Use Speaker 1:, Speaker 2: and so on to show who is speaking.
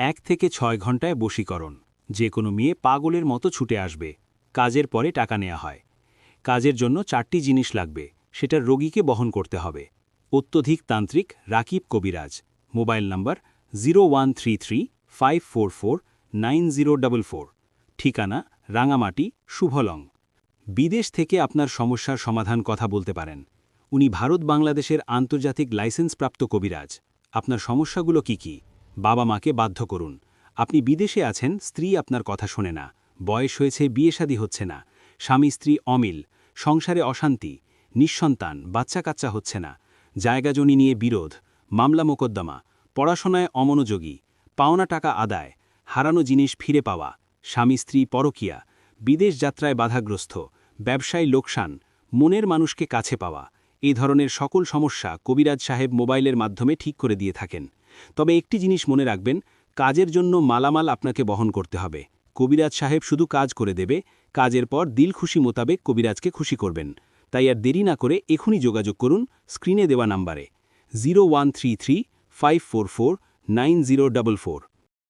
Speaker 1: 1 থেকে 6 ঘন্টায় বশীকরণ। যে কোনো মেয়ে পাগলের মতো ছুটে আসবে। কাজের পরে টাকা নেওয়া হয়। কাজের জন্য 4টি জিনিস লাগবে, সেটা রোগীকে বহন করতে হবে। অত্যধিক তান্ত্রিক রাকিব কবিরাজ। মোবাইল নম্বর 013354490044। ঠিকানা রাঙামাটি, শুভলং। বিদেশ থেকে আপনার সমস্যার সমাধান কথা বলতে পারেন। উনি ভারত বাংলাদেশের আন্তর্জাতিক লাইসেন্সপ্রাপ্ত কবিরাজ। আপনার সমস্যাগুলো কি কি? বাবা মাকে বাধ্য করুন। আপনি বিদেশে আছেন, স্ত্রী আপনার কথা শোনে না, বয়স হয়েছে, বিয়ে শাদী হচ্ছে না, স্বামী স্ত্রী অমিল, সংসারে অশান্তি, নিঃসন্তান, বাচ্চা কাচ্চা হচ্ছে না, জায়গা জমি নিয়ে বিরোধ, মামলা মোকদ্দমা, পড়াশোনায় অমনোযোগী, পাওনা টাকা আদায়, হারানো জিনিস ফিরে পাওয়া, স্বামী স্ত্রী পরকীয়া, বিদেশ যাত্রায় বাধাগ্রস্ত, ব্যবসায় লোকসান, মনের মানুষকে কাছে পাওয়া, এই ধরনের সকল সমস্যা কবিরাজ সাহেব মোবাইলের মাধ্যমে ঠিক করে দিয়ে থাকেন। তবে একটি জিনিস মনে রাখবেন, কাজের জন্য মালামাল আপনাকে বহন করতে হবে। কবিরাজ সাহেব শুধু কাজ করে দেবে, কাজের পর দিল খুশি মোতাবেক কবিরাজকে খুশি করবেন। তাই আর দেরি না করে এখনই যোগাযোগ করুন স্ক্রিনে দেওয়া নাম্বারে 013354490044।